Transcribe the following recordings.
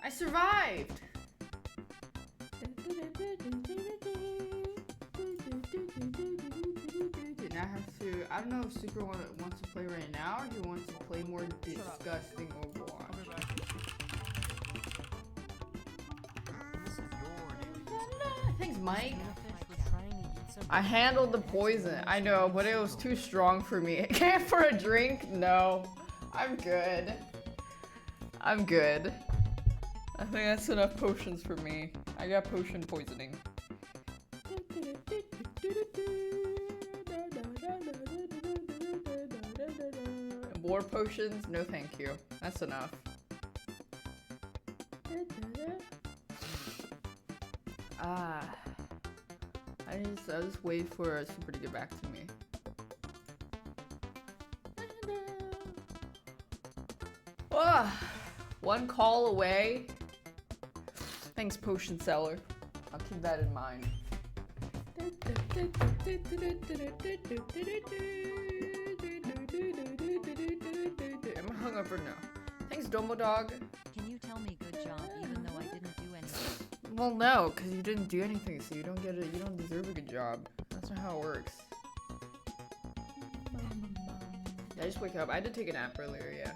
I survived! Now I have to. I don't know if Super wants to play right now or he wants to play more disgusting Overwatch. Thanks, Mike. I handled the poison. I know, but it was too strong for me. For a drink? No. I'm good. I'm good. I think that's enough potions for me. I got potion poisoning. More potions? No thank you. That's enough. I'll just wait for Super to get back to me. One call away. Thanks, potion seller. I'll keep that in mind. I'm hungover now. Thanks, Domo Dog. Can you tell me good job even though I didn't do anything? Well, no, because you didn't do anything, so you don't get it. You don't deserve a good job. That's not how it works. Yeah, I just wake up. I did take a nap earlier, yeah.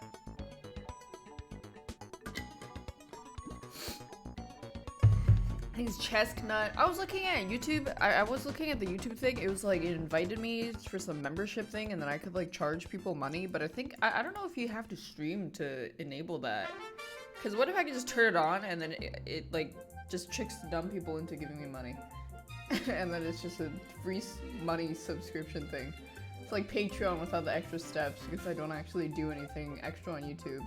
Thanks, Chestnut. I was looking at YouTube. I was looking at the YouTube thing. It was like, it invited me for some membership thing, and then I could like charge people money. But I think, I don't know if you have to stream to enable that. Because what if I could just turn it on and then it like just tricks dumb people into giving me money? And then it's just a free money subscription thing. It's like Patreon without the extra steps because I don't actually do anything extra on YouTube.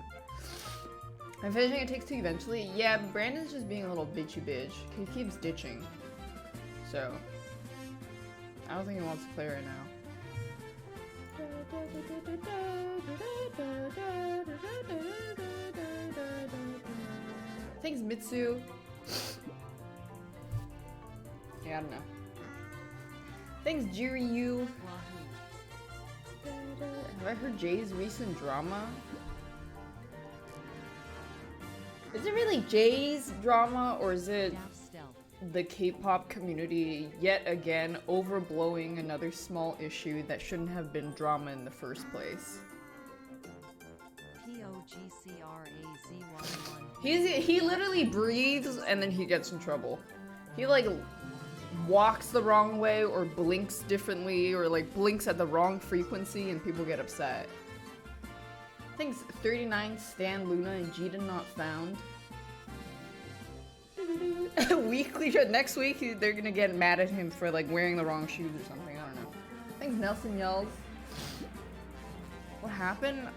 I'm finishing It Takes Two eventually. Yeah, Brandon's just being a little bitchy bitch. He keeps ditching. So, I don't think he wants to play right now. Thanks, Mitsu. Yeah, I don't know. Thanks, Jiryu. Have I heard Jay's recent drama? Is it really Jay's drama, or is it the K-pop community yet again overblowing another small issue that shouldn't have been drama in the first place? He literally breathes and then he gets in trouble. He like walks the wrong way or blinks differently or like blinks at the wrong frequency and people get upset. Thanks, 39, Stan, Luna, and Jita not found. Weekly, next week they're gonna get mad at him for like wearing the wrong shoes or something, I don't know. Thanks, Nelson Yells. What happened?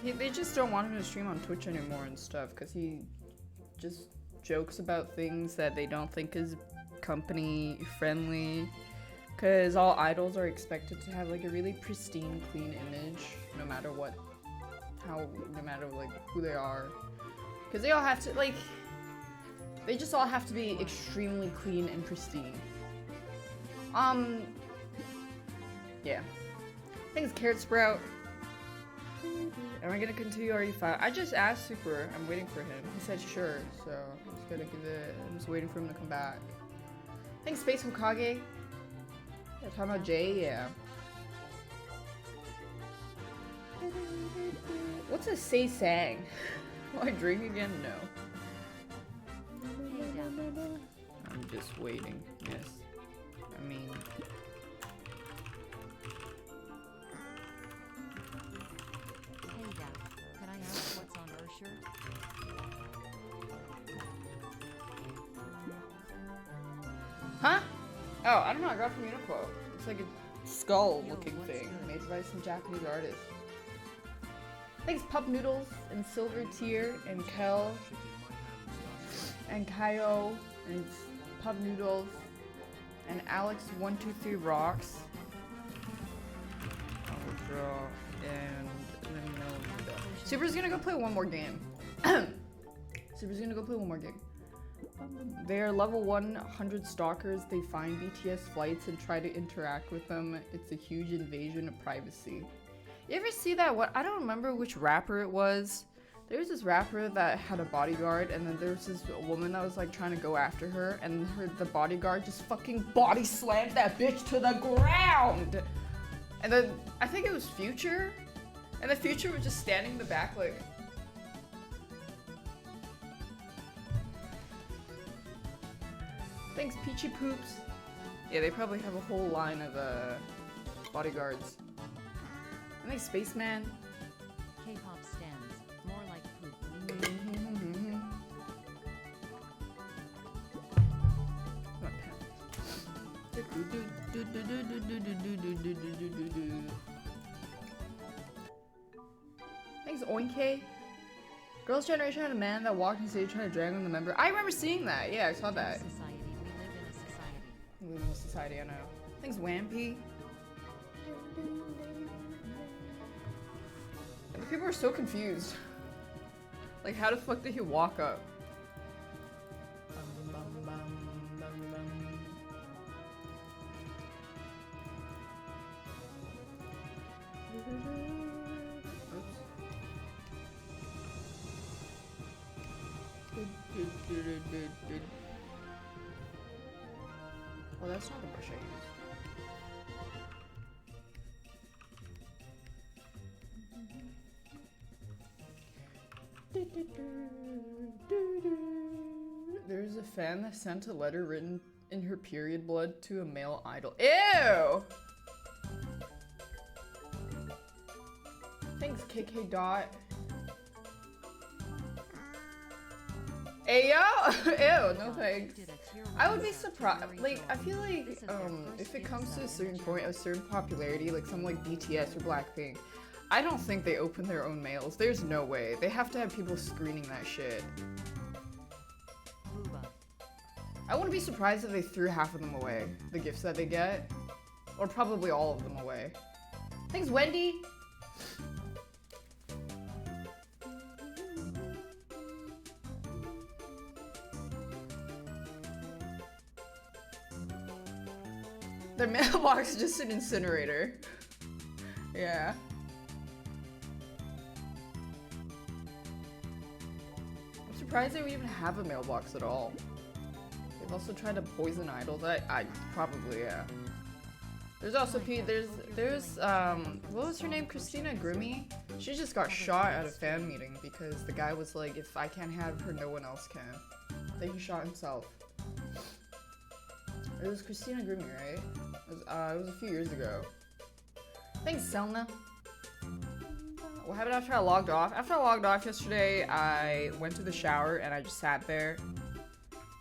They just don't want him to stream on Twitch anymore and stuff, because he just jokes about things that they don't think is company friendly. Because all idols are expected to have like a really pristine, clean image, no matter what. No matter like who they are, because they all have to like, they just all have to be extremely clean and pristine. Yeah. Thanks, Carrot Sprout. Am I gonna continue RE5? I just asked Super. I'm waiting for him. He said sure, so I'm just gonna give it. I'm just waiting for him to come back. Thanks, Space Hokage. Yeah, talking about Jay, yeah. What's a say sang? Will I drink again? No. I'm just waiting. Yes. I mean. Hey Dad, can I ask what's on her shirt? Huh? Oh, I don't know. I got it from Uniqlo. It's like a skull-looking thing made by some Japanese artist. Thanks Pup Noodles and Silver Tier and Kel and Kyo and Pup Noodles and Alex123 Rocks. I'll withdraw and let me know. Super's gonna go play one more game. Super's gonna go play one more game. They're level 100 stalkers. They find BTS flights and try to interact with them. It's a huge invasion of privacy. You ever see that? What, I don't remember which rapper it was. There was this rapper that had a bodyguard, and then there was this woman that was like trying to go after her, and the bodyguard just fucking body slammed that bitch to the ground. And then I think it was Future, and the Future was just standing in the back like. Thanks, Peachy Poops. Yeah, they probably have a whole line of bodyguards. And thanks, Spaceman. K-pop stands. More like poop. Thanks, Oinke. Girls' Generation had a man that walked on stage trying to drag on the member. I remember seeing that. Yeah, I saw that. Society. We live in a society. We live in a society, I know. Thanks, Wampy. And the people are so confused. Like, how the fuck did he walk up? Oh, that's not the brush I use. There's a fan that sent a letter written in her period blood to a male idol. Ew! Thanks, KK Dot. Ayo! Ew, no thanks. I would be surprised. Like, I feel like, if it comes to a certain point, a certain popularity, like something like BTS or Blackpink, I don't think they open their own mails. There's no way. They have to have people screening that shit. I wouldn't be surprised if they threw half of them away, the gifts that they get. Or probably all of them away. Thanks, Wendy! Their mailbox is just an incinerator. Yeah. I'm surprised they would even have a mailbox at all. They've also tried to poison idols. I probably, yeah. There's also what was her name? Christina Grimmie? She just got shot at a fan meeting because the guy was like, if I can't have her, no one else can. Then he shot himself. It was Christina Grimmie, right? It was a few years ago. Thanks, Selna. What happened after I logged off? After I logged off yesterday, I went to the shower and I just sat there,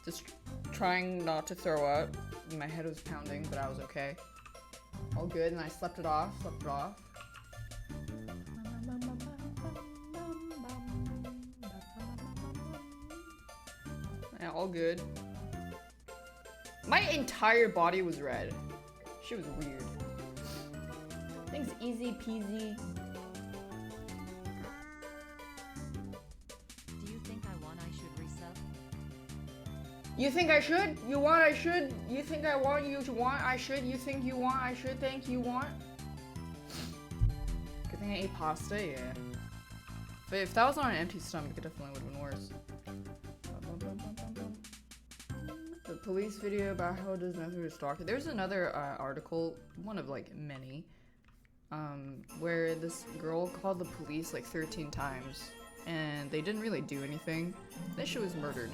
just trying not to throw up. My head was pounding, but I was okay. All good, and I slept it off. Yeah, all good. My entire body was red. She was weird. Thanks, Easy Peasy. Do you think I want I should resub? You think I should? You want I should? You think I want you to want I should? You think you want I should? Think you want? Good thing I ate pasta, yeah. But if that was on an empty stomach, it definitely would have been worse. The police video about how it does nothing to stalker. There's another article, one of like many, where this girl called the police like 13 times and they didn't really do anything. Then she was murdered.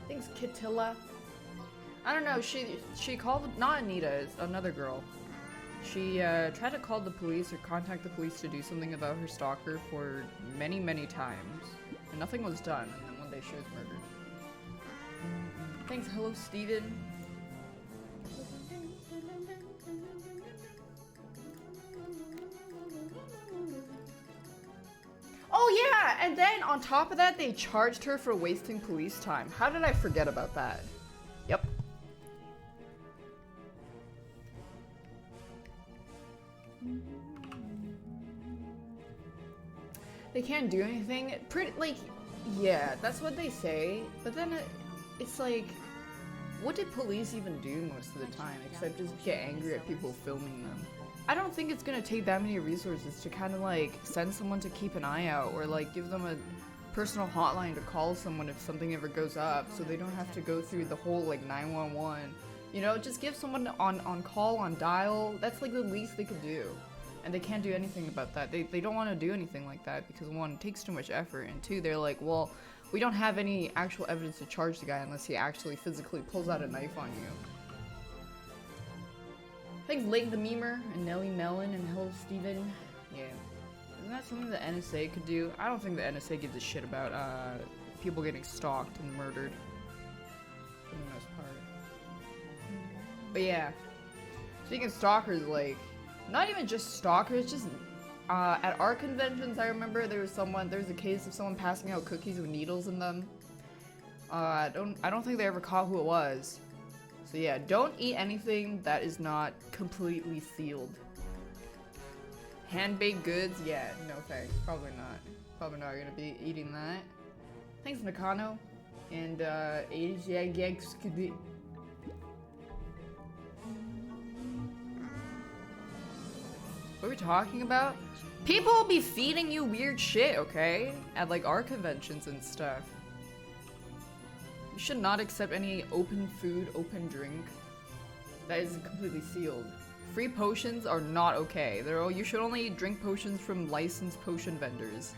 Thanks, Kitilla. I don't know, she called, not Anita, it's another girl. She tried to call the police or contact the police to do something about her stalker for many, many times. And nothing was done, and then one day she was murdered. Thanks, hello Steven. Oh yeah, and then on top of that, they charged her for wasting police time. How did I forget about that? Yep. They can't do anything. Pretty like, yeah, that's what they say. But then it's like, what did police even do most of the time except just get angry at people filming them? I don't think it's gonna take that many resources to kind of like send someone to keep an eye out or like give them a personal hotline to call someone if something ever goes up, so they don't have to go through the whole like 911. You know, just give someone on call, on dial. That's like the least they could do. And they can't do anything about that. They don't want to do anything like that because one, it takes too much effort, and two, they're like, well, we don't have any actual evidence to charge the guy unless he actually physically pulls out a knife on you. Thanks Lake the Memer and Nelly Mellon and Hello Steven. Yeah. Isn't that something the NSA could do? I don't think the NSA gives a shit about people getting stalked and murdered. For the most part. But yeah. Speaking of stalkers, like, not even just stalkers, just at art conventions, I remember there was a case of someone passing out cookies with needles in them. I don't think they ever caught who it was. So yeah, don't eat anything that is not completely sealed. Hand-baked goods, yeah, no thanks, probably not. Probably not gonna be eating that. Thanks Nakano, and Asiagex. What are we talking about? People will be feeding you weird shit, okay? At like art conventions and stuff. You should not accept any open food, open drink that is completely sealed. Free potions are not okay. You should only drink potions from licensed potion vendors.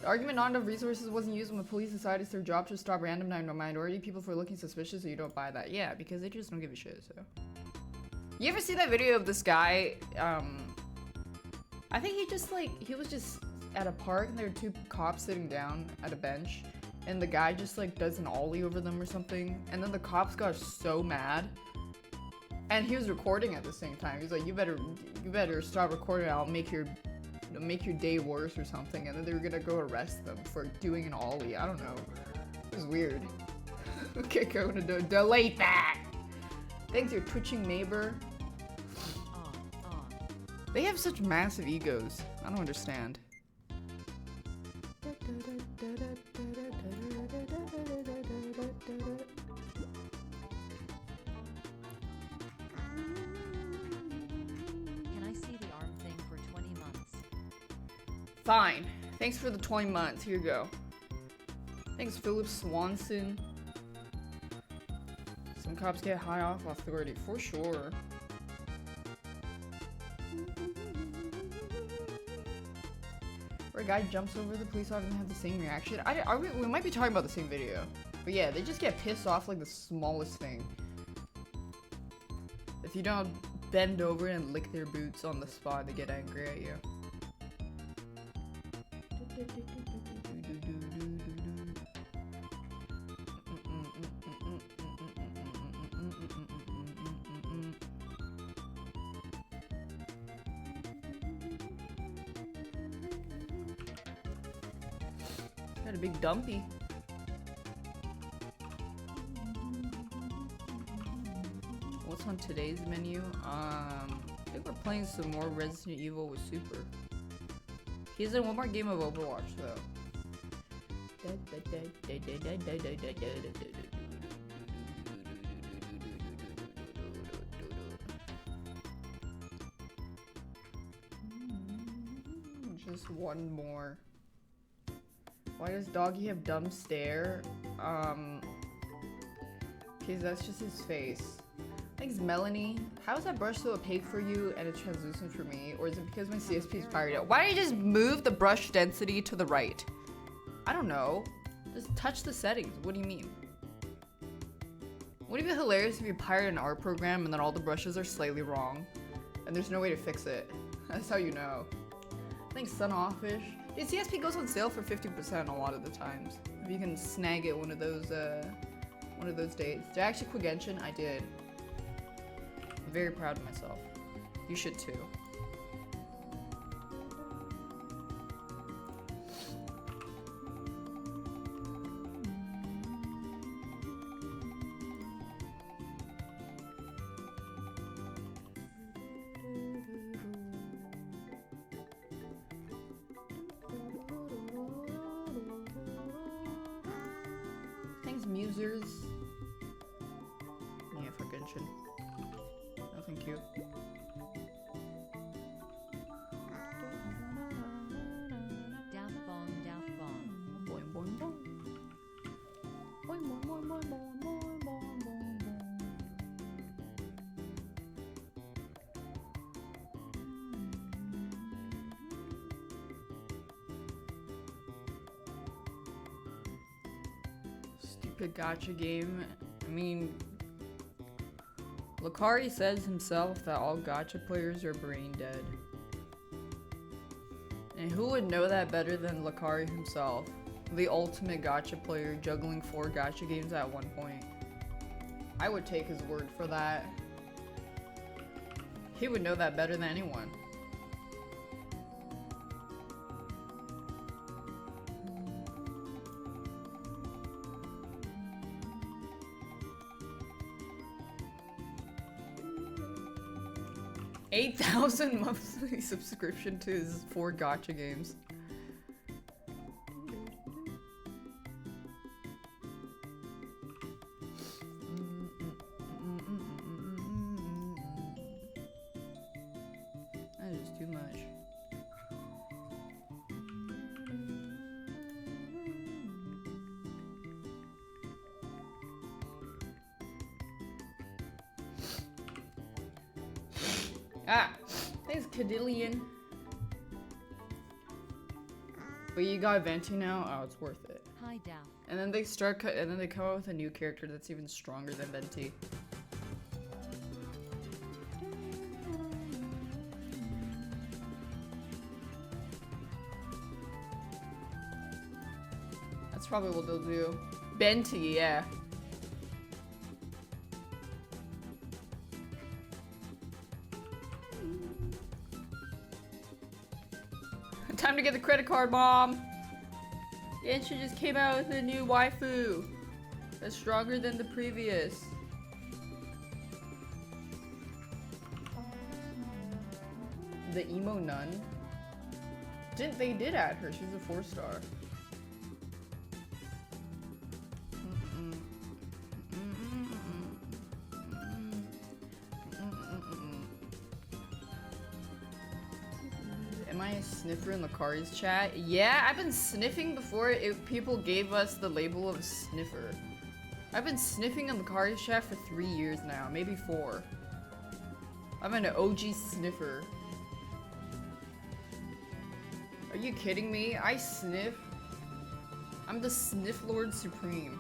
The argument not enough resources wasn't used when the police decided it's their job to stop random minority people for looking suspicious, so you don't buy that. Yeah, because they just don't give a shit, so. You ever see that video of this guy? I think he was just at a park and there were two cops sitting down at a bench and the guy just like does an ollie over them or something, and then the cops got so mad and he was recording at the same time. He's like, you better stop recording, I'll make your day worse or something, and then they were gonna go arrest them for doing an ollie. I don't know. It was weird. Okay, going to delete that. Thanks, your twitching neighbor. They have such massive egos. I don't understand. Can I see the arm thing for 20 months? Fine. Thanks for the 20 months. Here you go. Thanks, Philip Swanson. Some cops get high off authority, for sure. Where a guy jumps over the police officer and have the same reaction. We might be talking about the same video. But yeah, they just get pissed off like the smallest thing. If you don't bend over and lick their boots on the spot, they get angry at you. Got a big dumpy. What's on today's menu? I think we're playing some more Resident Evil with Super. He's in one more game of Overwatch though. Just one more. Why does Doggy have dumb stare? Because that's just his face. Thanks, Melanie. How is that brush so opaque for you and it's translucent for me? Or is it because my CSP is fired out? Why don't you just move the brush density to the right? I don't know. Just touch the settings. What do you mean? Wouldn't it be hilarious if you pirate an art program and then all the brushes are slightly wrong? And there's no way to fix it. That's how you know. Thanks, Sun Offish. Dude, CSP goes on sale for 50% a lot of the times. If you can snag it one of those One of those days. Did I actually quit Genshin? I did. I'm very proud of myself. You should too. Thanks, Musers. Yeah, for Genshin. No, thank you. Daft bong, daft bong. Boing, boing, boing. Boing, boing, boing, boing, boing, boing, boing, boing, boing. Stupid gacha game. I mean, Lucari says himself that all gacha players are brain dead. And who would know that better than Lucari himself? The ultimate gacha player juggling 4 gacha games at one point. I would take his word for that. He would know that better than anyone. $8,000 monthly subscription to his 4 gacha games. That is too much. Ah, thanks, Cadillion. But you got Venti now? Oh, it's worth it. Hi, Daft. And then they and then they come out with a new character that's even stronger than Venti. That's probably what they'll do. Venti, yeah. Time to get the credit card, Mom! Genshin just came out with a new waifu that's stronger than the previous. The emo nun? They did add her, she's a 4-star. Am I a sniffer in Lucari's chat? Yeah, I've been sniffing before people gave us the label of sniffer. I've been sniffing in Lucari's chat for 3 years now, maybe 4. I'm an OG sniffer. Are you kidding me? I sniff. I'm the Sniff Lord Supreme.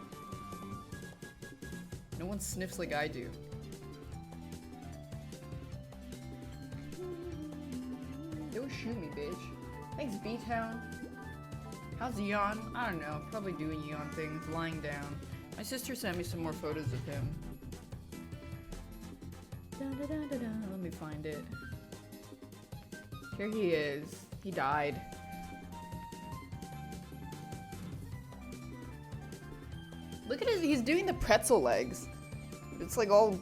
No one sniffs like I do. Don't shoot me, bitch. Thanks, B-Town. How's Eon? I don't know. Probably doing Eon things, lying down. My sister sent me some more photos of him. Let me find it. Here he is. He died. Look at his, he's doing the pretzel legs. It's like all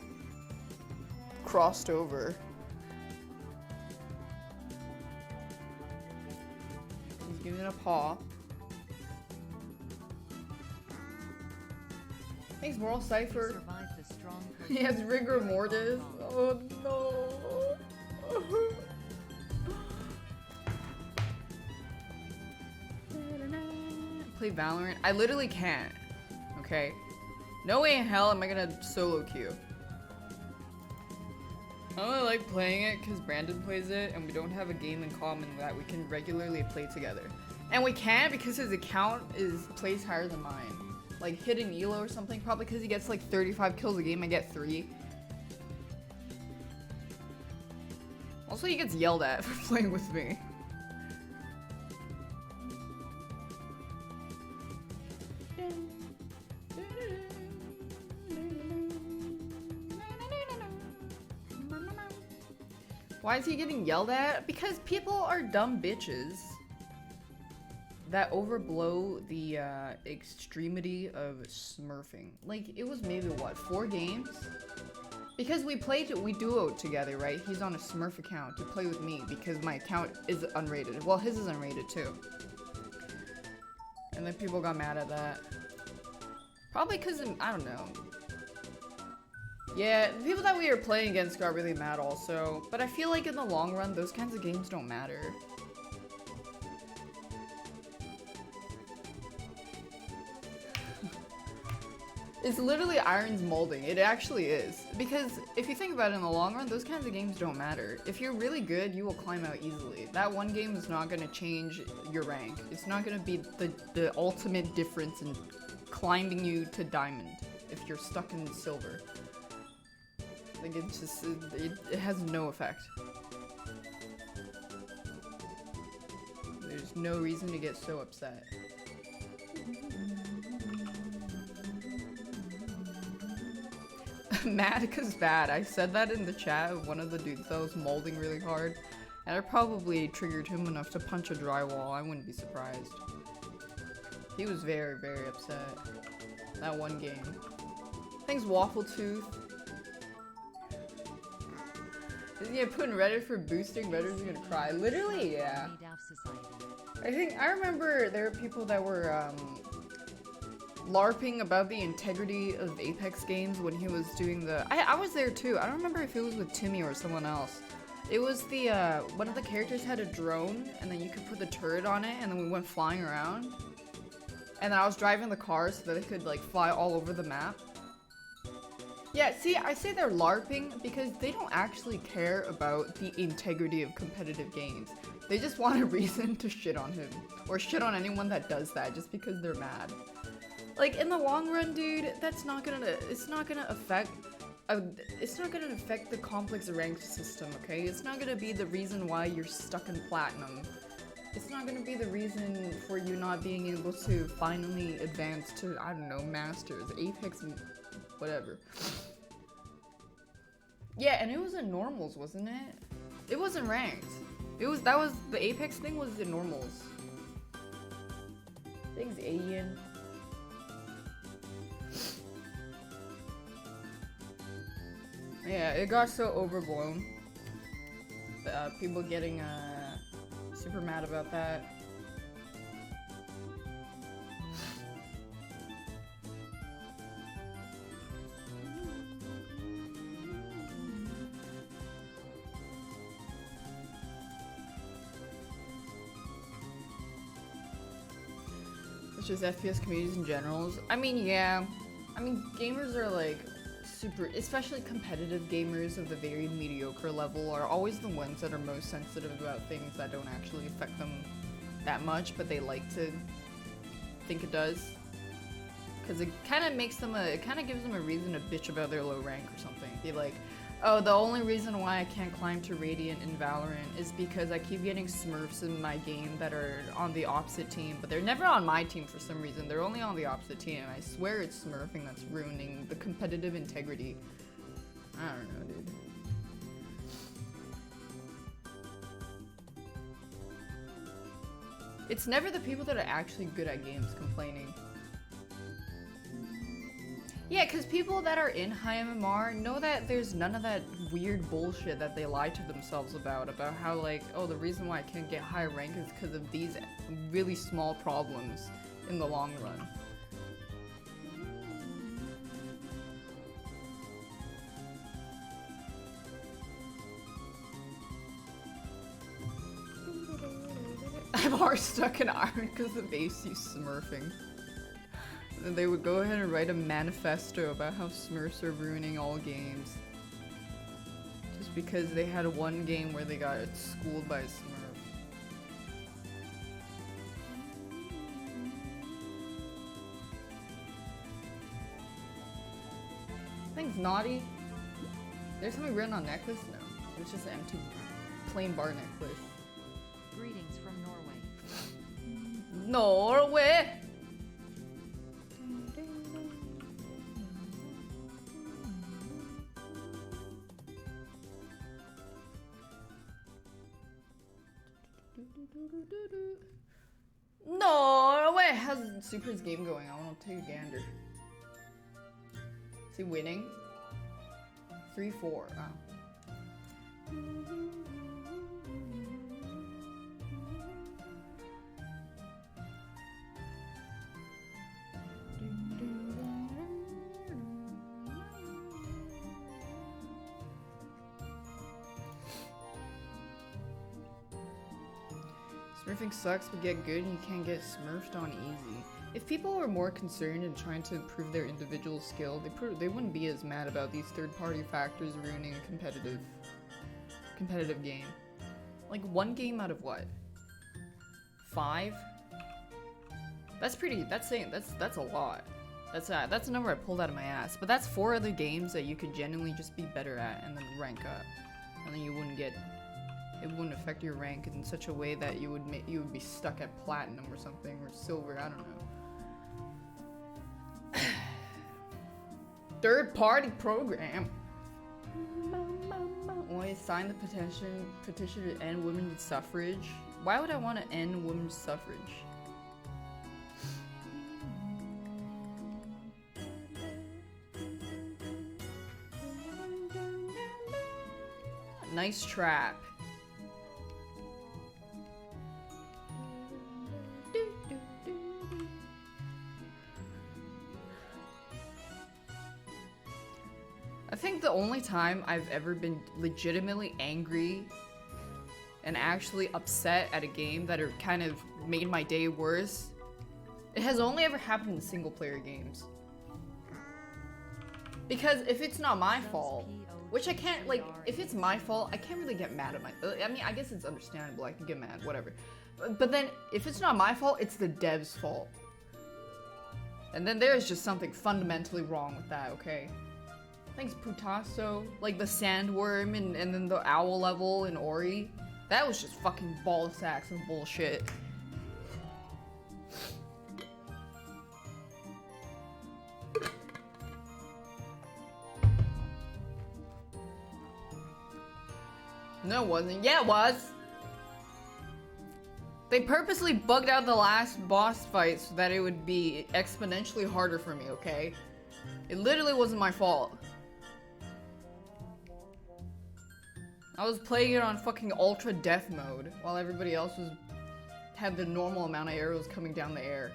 crossed over. He's giving it a paw. Thanks, Moral Cypher. Survive the strong He has rigor mortis. Oh no. Play Valorant. I literally can't. Okay. No way in hell am I gonna solo queue. I only like playing it because Brandon plays it and we don't have a game in common that we can regularly play together. And we can't because his account plays higher than mine. Like Hidden Elo or something, probably because he gets like 35 kills a game, I get 3. Also, he gets yelled at for playing with me. Why is he getting yelled at? Because people are dumb bitches that overblow the extremity of smurfing. Like, it was maybe what, 4 games? Because we duoed together, right? He's on a smurf account to play with me because my account is unrated. Well, his is unrated too. And then people got mad at that. Probably because, I don't know. Yeah, the people that we were playing against got really mad also. But I feel like in the long run, those kinds of games don't matter. It's literally Iron's molding. It actually is. Because if you think about it in the long run, those kinds of games don't matter. If you're really good, you will climb out easily. That one game is not going to change your rank. It's not going to be the ultimate difference in climbing you to diamond if you're stuck in silver. Like, it's just, it has no effect. There's no reason to get so upset. Mad because bad. I said that in the chat of one of the dudes that was molding really hard, and I probably triggered him enough to punch a drywall. I wouldn't be surprised. He was very, very upset. That one game. Thanks, Waffle Tooth. Isn't he putting Reddit for boosting? Reddit's gonna cry. Literally, yeah. I remember there were people that were LARPing about the integrity of Apex games when he was doing the. I was there too. I don't remember if it was with Timmy or someone else. It was the one of the characters had a drone, and then you could put the turret on it, and then we went flying around. And then I was driving the car so that it could like fly all over the map. Yeah, see, I say they're LARPing because they don't actually care about the integrity of competitive games. They just want a reason to shit on him. Or shit on anyone that does that just because they're mad. Like, in the long run, dude, it's not gonna affect the complex ranked system, okay? It's not gonna be the reason why you're stuck in platinum. It's not gonna be the reason for you not being able to finally advance to, I don't know, Masters, Apex, whatever. Yeah, and it was in normals, wasn't it? It wasn't ranked. The Apex thing was in normals. Thanks, Ian. Yeah, it got so overblown. People getting super mad about that. It's just FPS communities in general. I mean, yeah. I mean, gamers are like super, especially competitive gamers of the very mediocre level are always the ones that are most sensitive about things that don't actually affect them that much, but they like to think it does. Because it kind of makes them it kind of gives them a reason to bitch about their low rank or something. Be like, oh, the only reason why I can't climb to Radiant in Valorant is because I keep getting smurfs in my game that are on the opposite team, but they're never on my team for some reason. They're only on the opposite team. I swear it's smurfing that's ruining the competitive integrity. I don't know, dude. It's never the people that are actually good at games complaining. Yeah, because people that are in high MMR know that there's none of that weird bullshit that they lie to themselves about how like, oh, the reason why I can't get high rank is because of these really small problems in the long run. I'm already stuck in iron because of AC smurfing. And they would go ahead and write a manifesto about how Smurfs are ruining all games. Just because they had one game where they got schooled by a Smurf. Thanks, Naughty. There's something written on necklace? No. It's just an empty, plain bar necklace. Greetings from Norway. Norway! Super's game going? I want to take a gander. Is he winning? 3-4. Oh. Smurfing sucks, but get good and you can't get smurfed on easy. If people were more concerned in trying to improve their individual skill, they wouldn't be as mad about these third-party factors ruining a competitive game. Like one game out of what? 5? That's a lot. That's a number I pulled out of my ass. But that's 4 other games that you could genuinely just be better at and then rank up, and then you wouldn't get. It wouldn't affect your rank in such a way that you would be stuck at platinum or something, or silver, I don't know. Third party program. Why sign the petition to end women's suffrage? Why would I want to end women's suffrage? Nice trap. I think the only time I've ever been legitimately angry and actually upset at a game that it kind of made my day worse, it has only ever happened in single player games. Because if it's not my fault, which I can't, like, if it's my fault, I can't really get mad at I mean, I guess it's understandable, I can get mad, whatever. But then, if it's not my fault, it's the dev's fault. And then there's just something fundamentally wrong with that, okay? Thanks, Putasso. Like the sandworm and then the owl level in Ori. That was just fucking ball sacks of bullshit. No, it wasn't. Yeah, it was. They purposely bugged out the last boss fight so that it would be exponentially harder for me, okay? It literally wasn't my fault. I was playing it on fucking ultra death mode while everybody else had the normal amount of arrows coming down the air.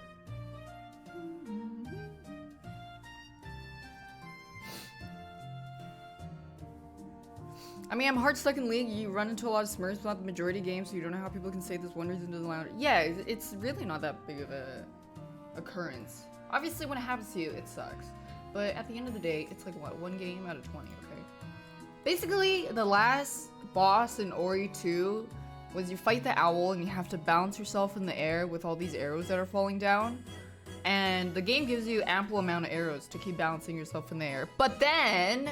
I mean, I'm hard stuck in League. You run into a lot of smurfs about the majority of games, so you don't know how people can say this one reason doesn't allow it. Yeah, it's really not that big of a occurrence. Obviously, when it happens to you, it sucks. But at the end of the day, it's like, what, 1 game out of 20, okay? Basically, the last boss in Ori 2 was you fight the owl and you have to balance yourself in the air with all these arrows that are falling down. And the game gives you ample amount of arrows to keep balancing yourself in the air. But then,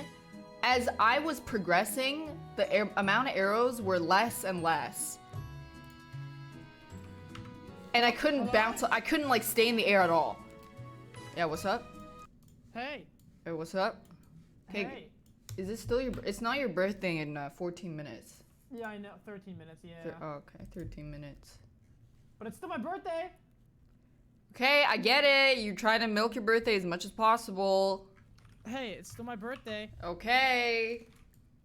as I was progressing, the amount of arrows were less and less. And I couldn't bounce, I couldn't like stay in the air at all. Yeah, what's up? Hey. Hey, what's up? Hey. Is it still it's not your birthday in 14 minutes. Yeah, I know. 13 minutes, yeah. Okay, 13 minutes. But it's still my birthday. Okay, I get it. You're trying to milk your birthday as much as possible. Hey, it's still my birthday. Okay.